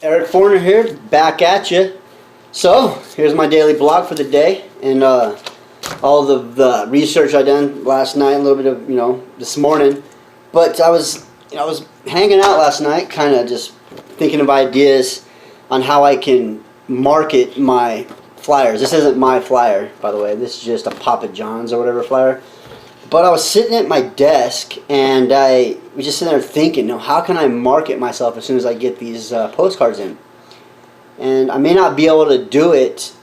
Eric Forner here, back at you. So, here's my daily blog for the day, and all the research I done last night, a little bit of this morning. But I was hanging out last night, kind of just thinking of ideas on how I can market my flyers. This isn't my flyer, by the way. This is just a Papa John's or whatever flyer. But I was sitting at my desk, and I was just sitting there thinking, how can I market myself as soon as I get these postcards in? And I may not be able to do it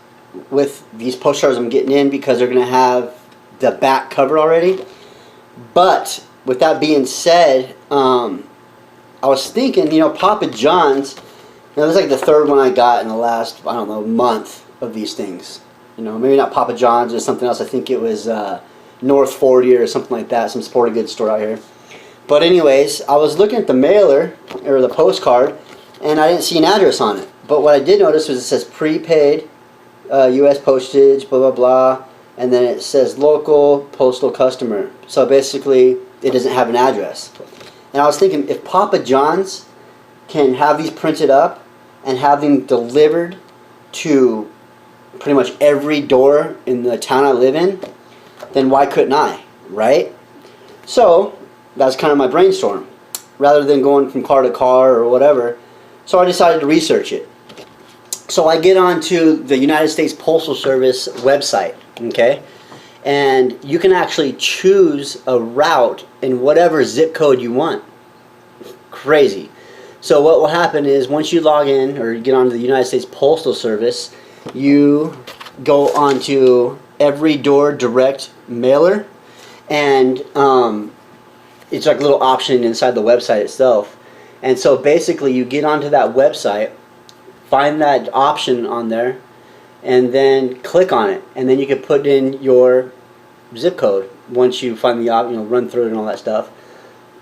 with these postcards I'm getting in because they're going to have the back covered already. But with that being said, I was thinking, Papa John's, this is like the third one I got in the last, month of these things. Maybe not Papa John's or something else. I think it was North 40 or something like that, some sporting goods store out here. But anyways, I was looking at the mailer, or the postcard, and I didn't see an address on it. But what I did notice was it says prepaid, U.S. postage, blah, blah, blah, and then it says local postal customer. So basically, it doesn't have an address. And I was thinking, if Papa John's can have these printed up and have them delivered to pretty much every door in the town I live in, then why couldn't I, right? So that's kind of my brainstorm, rather than going from car to car or whatever. So I decided to research it. So I get onto the United States Postal Service website, okay? And you can actually choose a route in whatever zip code you want. Crazy. So what will happen is once you log in or get onto the United States Postal Service, you go onto every door direct mailer, and it's like a little option inside the website itself. And so basically you get onto that website, find that option on there, and then click on it, and then you can put in your zip code once you find the run through it and all that stuff.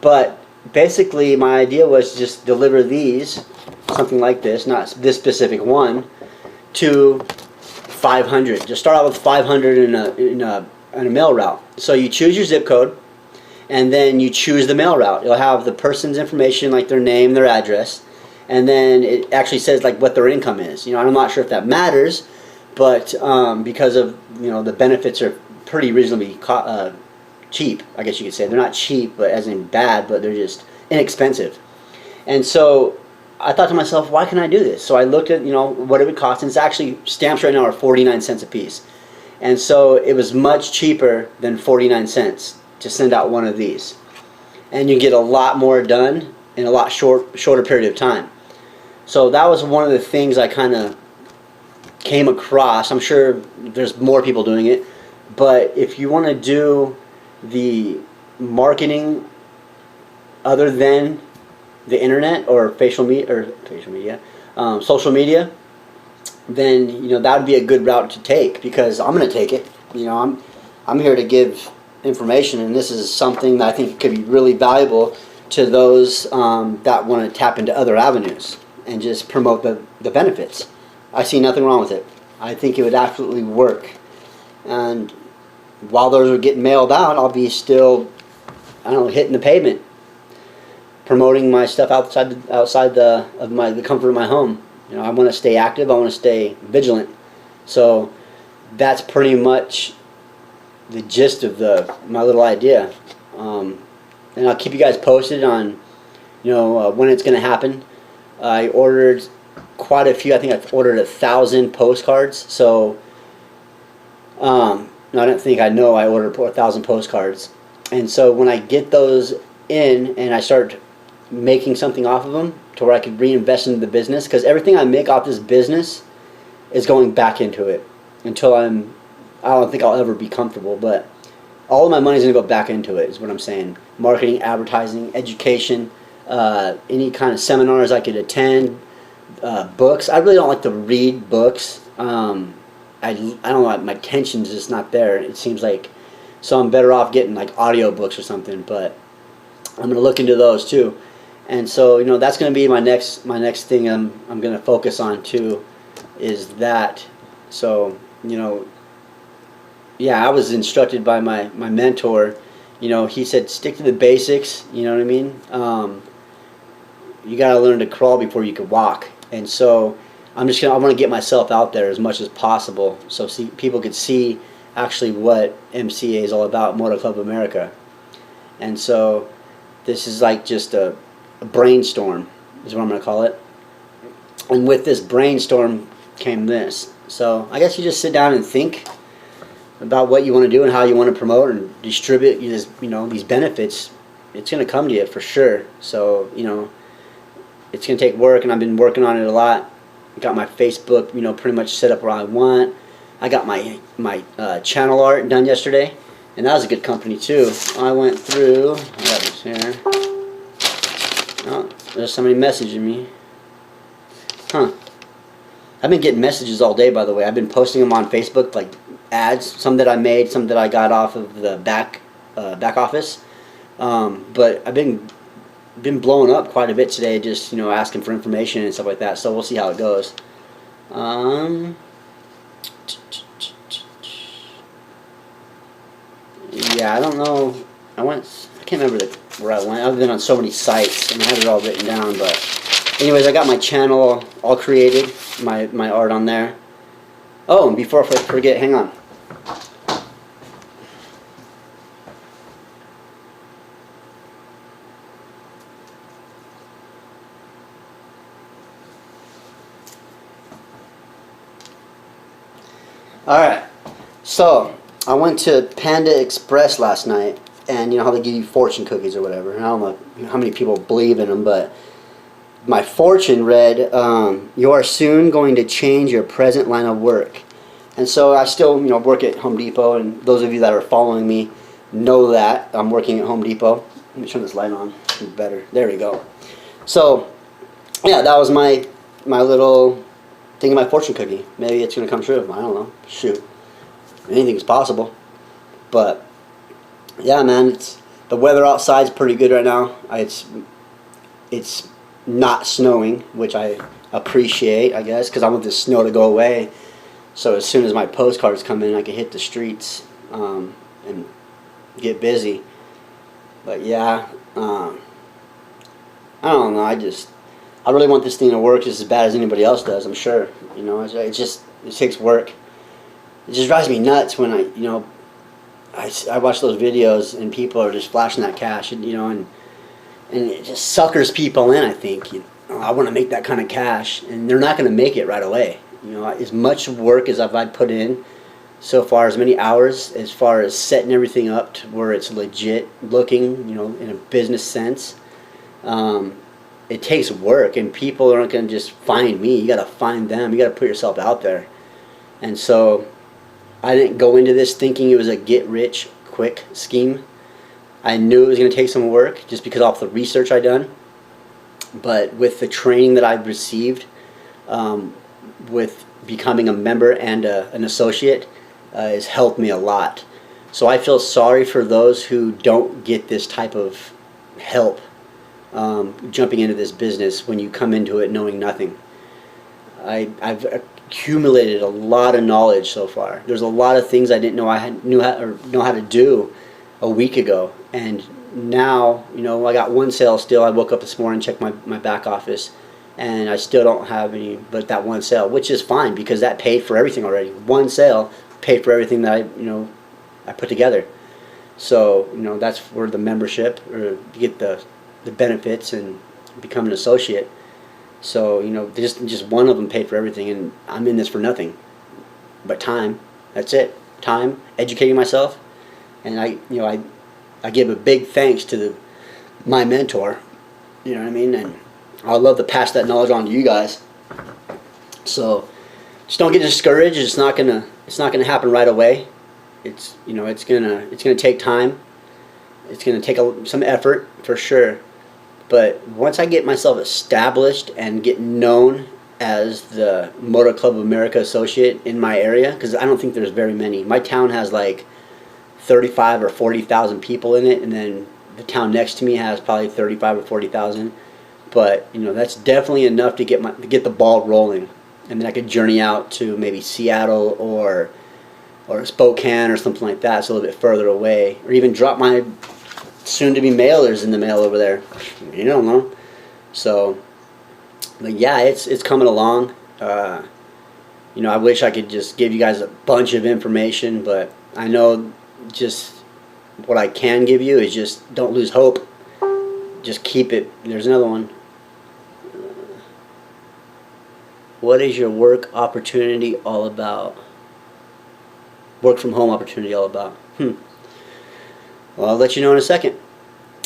But basically my idea was to just deliver these, something like this, not this specific one, to 500. Just start out with 500 in a mail route. So you choose your zip code, and then you choose the mail route. You'll have the person's information, like their name, their address, and then it actually says like what their income is. I'm not sure if that matters, but because of the benefits are pretty reasonably cheap, I guess you could say. They're not cheap, but as in bad, but they're just inexpensive. And so I thought to myself, why can I do this? So I looked at what it would cost, and it's actually, stamps right now are 49 cents a piece. And so it was much cheaper than 49 cents to send out one of these. And you get a lot more done in a lot shorter period of time. So that was one of the things I kind of came across. I'm sure there's more people doing it, but if you want to do the marketing other than the internet or social media, then that would be a good route to take, because I'm going to take it. I'm here to give information, and this is something that I think could be really valuable to those that want to tap into other avenues and just promote the benefits. I see nothing wrong with it. I think it would absolutely work. And while those are getting mailed out, I'll be still, hitting the pavement, promoting my stuff outside the comfort of my home. I want to stay active. I want to stay vigilant. So that's pretty much the gist of my little idea. And I'll keep you guys posted on when it's going to happen. I ordered quite a few. I think I've ordered 1,000 postcards. So I know I ordered 1,000 postcards. And so when I get those in and I start making something off of them to where I could reinvest into the business, because everything I make off this business is going back into it until I don't think I'll ever be comfortable, but all of my money is going to go back into it, is what I'm saying. Marketing, advertising, education, any kind of seminars I could attend, books. I really don't like to read books. I don't know, my attention's just not there, it seems like. So I'm better off getting like audio books or something, but I'm going to look into those too. And so, that's going to be my next thing I'm going to focus on too, is that. So, yeah, I was instructed by my mentor. He said, stick to the basics, you know what I mean? You got to learn to crawl before you can walk. And so I want to get myself out there as much as possible so people could see actually what MCA is all about, Motor Club of America. And so this is like just a brainstorm is what I'm going to call it. And with this brainstorm came this. So I guess you just sit down and think about what you want to do and how you want to promote and distribute these, these benefits. It's going to come to you for sure. So, it's going to take work, and I've been working on it a lot. Got my Facebook, pretty much set up where I want. I got my channel art done yesterday, and that was a good company too. I went through, I got this here. Oh, there's somebody messaging me. Huh. I've been getting messages all day, by the way. I've been posting them on Facebook, like ads, some that I made, some that I got off of the back office. But I've been blowing up quite a bit today, just asking for information and stuff like that. So we'll see how it goes. Yeah, I don't know. I can't remember where I went. I've been on so many sites and I have it all written down. But anyways, I got my channel all created, my art on there. Oh, and before I forget, hang on. Alright, so I went to Panda Express last night, and you know how they give you fortune cookies or whatever. I don't know how many people believe in them, but my fortune read, you are soon going to change your present line of work. And so I still work at Home Depot, and those of you that are following me know that I'm working at Home Depot. Let me turn this light on, better. There we go. So yeah, that was my little thing of my fortune cookie. Maybe it's going to come true. I don't know. Shoot. Anything's possible. But yeah, man, the weather outside's pretty good right now. It's not snowing, which I appreciate, I guess, because I want the snow to go away. So as soon as my postcards come in, I can hit the streets and get busy. But yeah, I don't know. I really want this thing to work just as bad as anybody else does, I'm sure. It takes work. It just drives me nuts when I watch those videos and people are just flashing that cash, and it just suckers people in, I think. I want to make that kind of cash, and they're not going to make it right away. As much work as I've put in so far, as many hours, as far as setting everything up to where it's legit looking, in a business sense. It takes work, and people aren't going to just find me. You got to find them. You got to put yourself out there. And so I didn't go into this thinking it was a get-rich-quick scheme. I knew it was going to take some work just because of the research I done. But with the training that I've received, with becoming a member and an associate, has helped me a lot. So I feel sorry for those who don't get this type of help. Jumping into this business when you come into it knowing nothing. I've accumulated a lot of knowledge so far. There's a lot of things I didn't know know how to do a week ago, and now I got one sale still. I woke up this morning, checked my back office, and I still don't have any but that one sale, which is fine because that paid for everything already. One sale paid for everything that I put together. So that's where the membership, or you get the benefits and become an associate. So just one of them paid for everything, and I'm in this for nothing but time. That's it. Time, educating myself, and I give a big thanks to my mentor. You know what I mean? And I'd love to pass that knowledge on to you guys. So just don't get discouraged. It's not gonna happen right away. It's gonna take time. It's gonna take some effort for sure. But once I get myself established and get known as the Motor Club of America associate in my area, because I don't think there's very many. My town has like 35 or 40,000 people in it, and then the town next to me has probably 35 or 40,000. But that's definitely enough to get the ball rolling, and then I could journey out to maybe Seattle or Spokane or something like that. It's a little bit further away, or even drop my soon-to-be mailers in the mail over there. You don't know. So But yeah, it's coming along. You know, I wish I could just give you guys a bunch of information, but I know just what I can give you is just don't lose hope. Just keep it. There's another one. What is your work opportunity all about? Work from home opportunity all about? Well, I'll let you know in a second.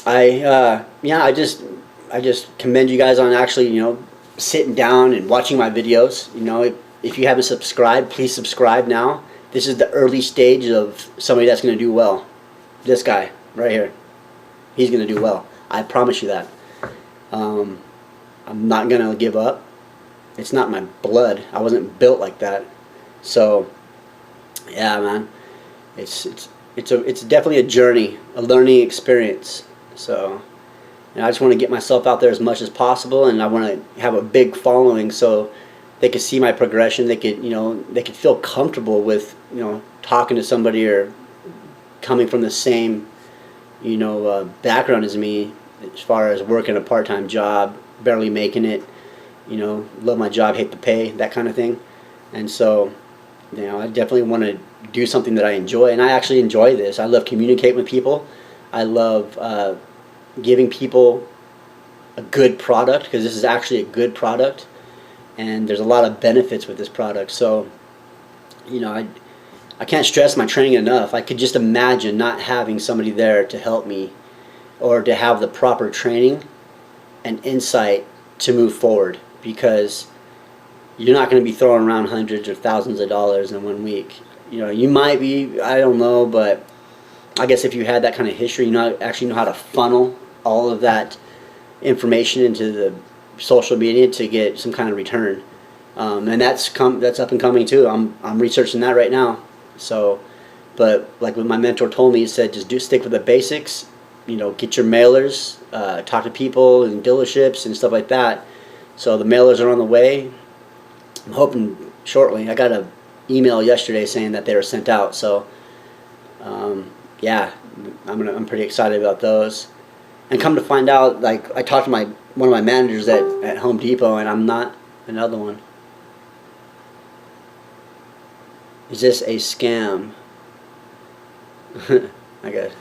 I just commend you guys on actually, you know, sitting down and watching my videos. You know, if you haven't subscribed, please subscribe now. This is the early stage of somebody that's going to do well. This guy right here, he's going to do well. I promise you that. I'm not going to give up. It's not my blood. I wasn't built like that. So, yeah, man, it's definitely a journey, a learning experience. So, you know, I just want to get myself out there as much as possible, and I want to have a big following so they could see my progression. They could, you know, they could feel comfortable with, you know, talking to somebody or coming from the same, you know, background as me, as far as working a part-time job, barely making it, you know, love my job, hate the pay, that kind of thing. And so, you know, I definitely want to do something that I enjoy, and I actually enjoy this. I love communicating with people. I love giving people a good product, because this is actually a good product, and there's a lot of benefits with this product. So, you know, I can't stress my training enough. I could just imagine not having somebody there to help me, or to have the proper training and insight to move forward, because you're not going to be throwing around hundreds or thousands of dollars in 1 week. You know, you might be, I don't know, but I guess if you had that kind of history, you actually know how to funnel all of that information into the social media to get some kind of return. And that's up and coming too. I'm researching that right now. So, but like what my mentor told me, he said, just stick with the basics. You know, get your mailers, talk to people in dealerships and stuff like that. So the mailers are on the way. I'm hoping shortly. I got an email yesterday saying that they were sent out. So, yeah, I'm pretty excited about those. And come to find out, like, I talked to one of my managers at Home Depot, and I'm not another one. Is this a scam? I guess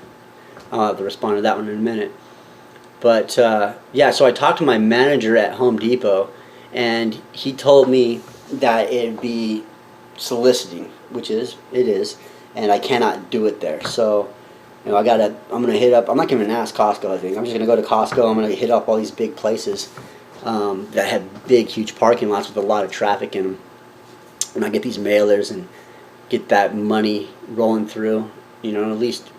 I'll have to respond to that one in a minute. But yeah, so I talked to my manager at Home Depot, and he told me that it'd be soliciting, which it is, and I cannot do it there. So, you know, I'm gonna hit up. I'm not gonna ask Costco. I think I'm just gonna go to Costco. I'm gonna hit up all these big places that have big, huge parking lots with a lot of traffic in them, and I get these mailers and get that money rolling through. You know, at least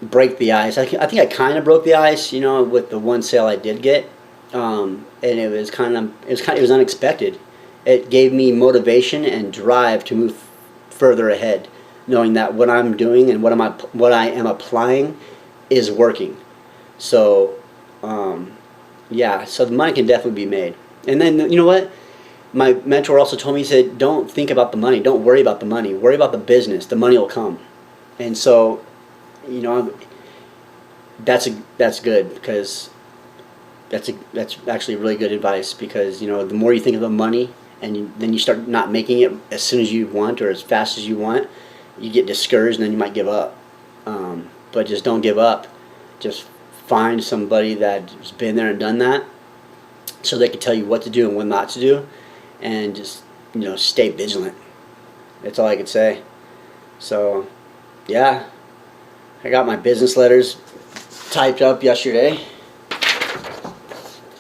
break the ice. I think I kind of broke the ice, you know, with the one sale I did get, and it was unexpected. It gave me motivation and drive to move further ahead, knowing that what I'm doing and what I am applying is working. So, yeah, so the money can definitely be made. And then, you know what? My mentor also told me, he said, don't think about the money. Don't worry about the money. Worry about the business. The money will come. And so, you know, that's good, because that's actually really good advice, because, you know, the more you think about money and then you start not making it as soon as you want or as fast as you want, you get discouraged and then you might give up. But just don't give up. Just find somebody that's been there and done that, so they can tell you what to do and what not to do, and just, you know, stay vigilant. That's all I could say. So, yeah, I got my business letters typed up yesterday.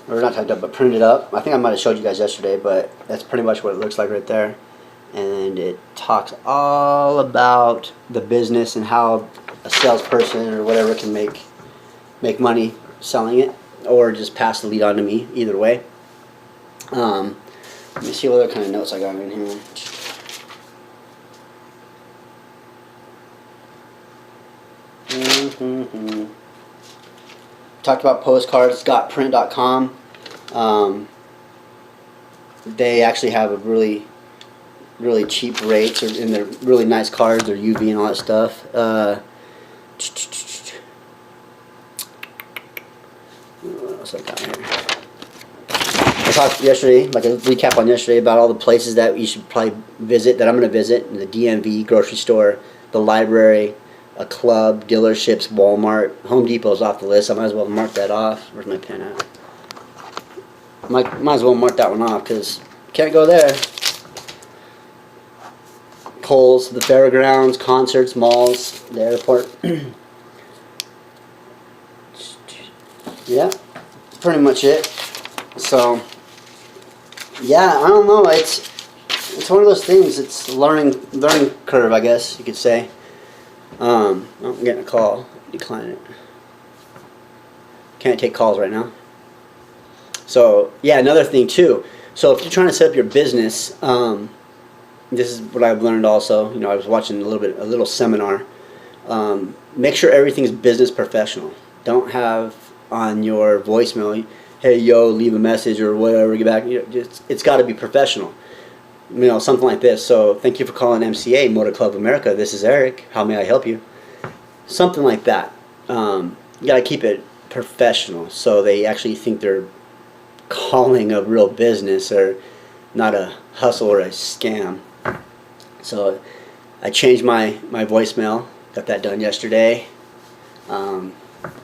Or not typed up, but printed up. I think I might have showed you guys yesterday, but that's pretty much what it looks like right there. And it talks all about the business and how a salesperson or whatever can make money selling it, or just pass the lead on to me, either way. Let me see what other kind of notes I got in here. Talked about postcards, gotprint.com. They actually have a really cheap rates, and they're really nice cards. They're UV and all that stuff. What else I got here? I talked yesterday, like a recap on yesterday, about all the places that you should probably visit, that I'm going to visit: the DMV, grocery store, the library, a club, dealerships, Walmart. Home Depot's off the list. I might as well mark that off. Where's my pen at? Might as well mark that one off because can't go there. Kohl's, the fairgrounds, concerts, malls, the airport. Yeah, pretty much it. So, yeah, I don't know. It's one of those things. It's learning curve, I guess you could say. I'm getting a call. Decline it. Can't take calls right now. So, yeah, another thing too. So if you're trying to set up your business, this is what I've learned also. You know, I was watching a little seminar. Make sure everything's business professional. Don't have on your voicemail, hey yo, leave a message or whatever, get back. You know, it's got to be professional. You know, something like this. So thank you for calling MCA Motor Club of America. This is Eric. How may I help you? Something like that. You got to keep it professional so they actually think they're calling a real business or not a hustle or a scam. So I changed my voicemail. Got that done yesterday.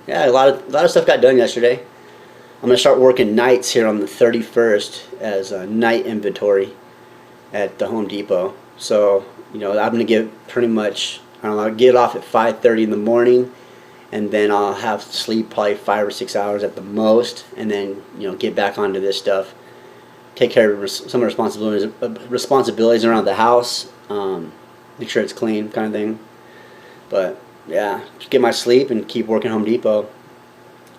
Yeah, a lot of stuff got done yesterday. I'm gonna start working nights here on the 31st as a night inventory at the Home Depot. So you know, I'm gonna get pretty much, I don't know, I'll get off at 5:30 in the morning, and then I'll have to sleep probably 5 or 6 hours at the most, and then you know, get back onto this stuff, take care of some responsibilities around the house, make sure it's clean, kind of thing. But yeah, just get my sleep and keep working Home Depot.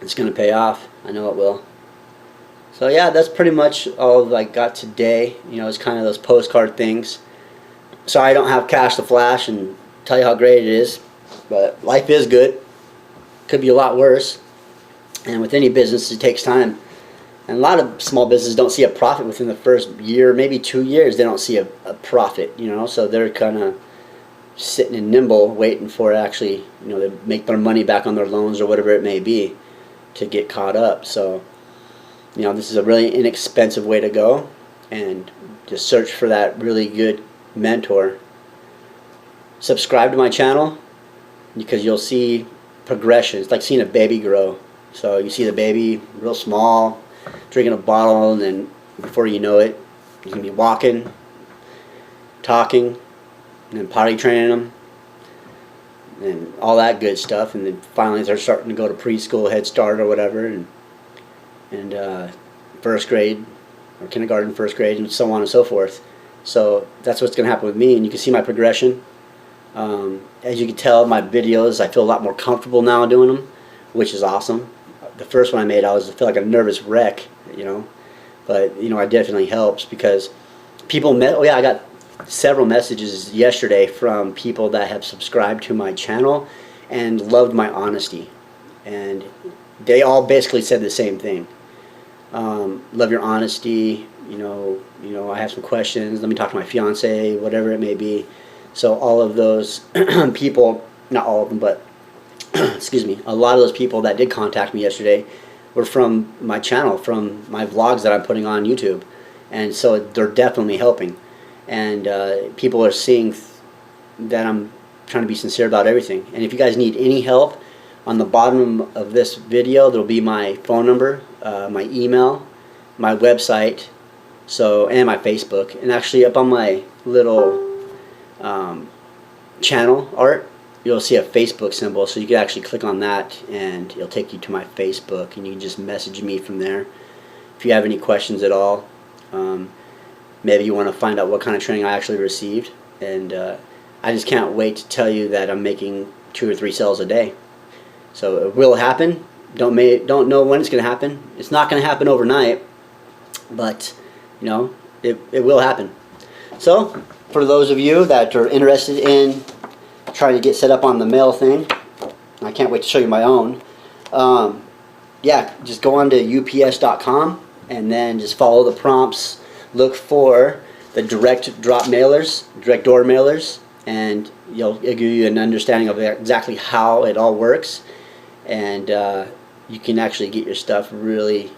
It's gonna pay off. I know it will. So yeah, that's pretty much all I got today. You know, it's kind of those postcard things. Sorry I don't have cash to flash and tell you how great it is, but life is good. Could be a lot worse. And with any business, it takes time. And a lot of small businesses don't see a profit within the first year, maybe 2 years. They don't see a profit, you know, so they're kind of sitting in nimble, waiting for actually, you know, to make their money back on their loans or whatever it may be to get caught up. So, you know, this is a really inexpensive way to go, and just search for that really good mentor. Subscribe to my channel because you'll see progression. It's like seeing a baby grow. So you see the baby real small, drinking a bottle, and then before you know it, you can be walking, talking, and then potty training them, and all that good stuff. And then finally they're starting to go to preschool, Head Start, or whatever, and first grade, or kindergarten, first grade, and so on and so forth. So that's what's going to happen with me, and you can see my progression. As you can tell, my videos, I feel a lot more comfortable now doing them, which is awesome. The first one I made, I feel like a nervous wreck, you know, but you know, it definitely helps because people met. Oh yeah, I got several messages yesterday from people that have subscribed to my channel and loved my honesty, and they all basically said the same thing. Love your honesty. You know, I have some questions. Let me talk to my fiance, whatever it may be. So all of those people, not all of them, but excuse me, a lot of those people that did contact me yesterday were from my channel, from my vlogs that I'm putting on YouTube, and so they're definitely helping. And people are seeing that I'm trying to be sincere about everything. And if you guys need any help, on the bottom of this video there'll be my phone number, my email, my website, and my Facebook. And actually up on my little channel art, you'll see a Facebook symbol, so you can actually click on that and it'll take you to my Facebook, and you can just message me from there if you have any questions at all. Maybe you want to find out what kind of training I actually received, and I just can't wait to tell you that I'm making 2 or 3 sales a day. So it will happen. Don't know when it's going to happen. It's not going to happen overnight, but you know, it will happen. So for those of you that are interested in trying to get set up on the mail thing, I can't wait to show you my own. Yeah, just go on to ups.com and then just follow the prompts. Look for the direct door mailers, and it'll give you an understanding of exactly how it all works, and you can actually get your stuff really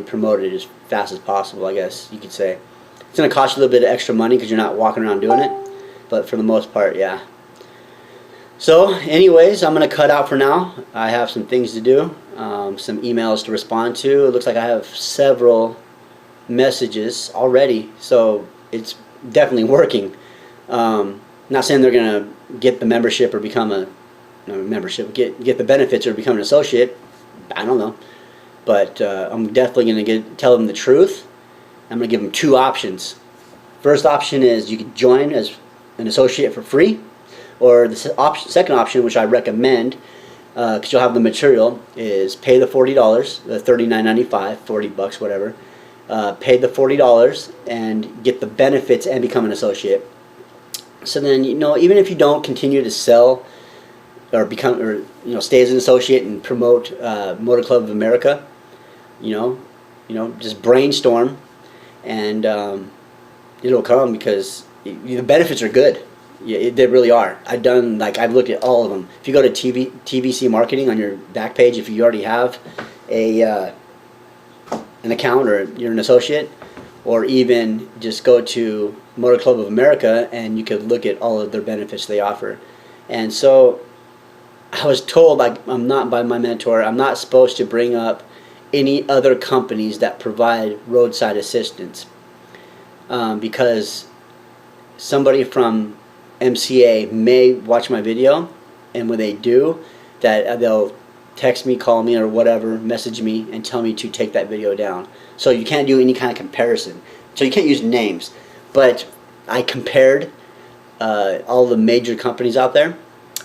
promoted as fast as possible, I guess you could say. It's going to cost you a little bit of extra money because you're not walking around doing it, but for the most part, yeah. So anyways, I'm going to cut out for now. I have some things to do, some emails to respond to. It looks like I have several messages already, so it's definitely working. Not saying they're going to get the membership or become a get the benefits or become an associate. I don't know, but I'm definitely going to tell them the truth. I'm going to give them two options. First option is you can join as an associate for free, or the second option, which I recommend, because you'll have the material, is pay the $40, the $39.95, $40, whatever. Pay the $40 and get the benefits and become an associate. So then, even if you don't continue to sell or become, or stay as an associate and promote Motor Club of America, just brainstorm, and it'll come, because the benefits are good. Yeah, they really are. I've looked at all of them. If you go to TVC Marketing on your back page, if you already have an account or you're an associate, or even just go to Motor Club of America and you could look at all of their benefits they offer. And so I was told, I'm not, by my mentor, I'm not supposed to bring up any other companies that provide roadside assistance, because somebody from MCA may watch my video, and when they do, that they'll text me, call me, or whatever, message me and tell me to take that video down. So you can't do any kind of comparison. So you can't use names. But I compared all the major companies out there,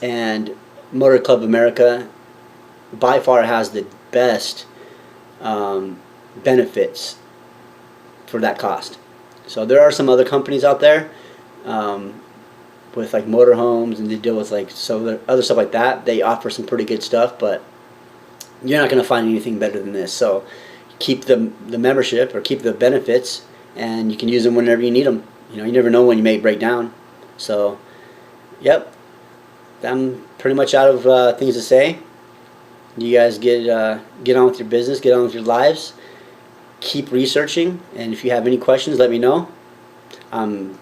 and Motor Club America by far has the best benefits for that cost. So there are some other companies out there with like motorhomes, and they deal with like other stuff like that. They offer some pretty good stuff, but you're not going to find anything better than this. So keep the membership, or keep the benefits, and you can use them whenever you need them. You never know when you may break down. So, yep, I'm pretty much out of things to say. You guys get on with your business, get on with your lives, keep researching, and if you have any questions, let me know. I'm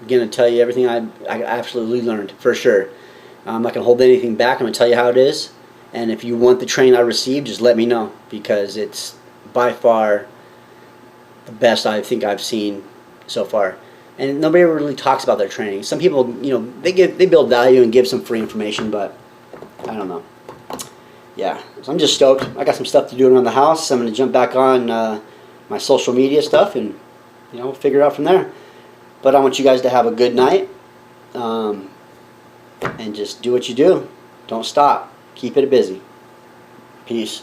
going to tell you everything I absolutely learned, for sure. I'm not going to hold anything back. I'm going to tell you how it is. And if you want the training I received, just let me know, because it's by far the best I think I've seen so far. And nobody ever really talks about their training. Some people, they build value and give some free information, but I don't know. Yeah, so I'm just stoked. I got some stuff to do around the house. I'm going to jump back on my social media stuff, and we'll figure it out from there. But I want you guys to have a good night, and just do what you do. Don't stop. Keep it busy. Peace.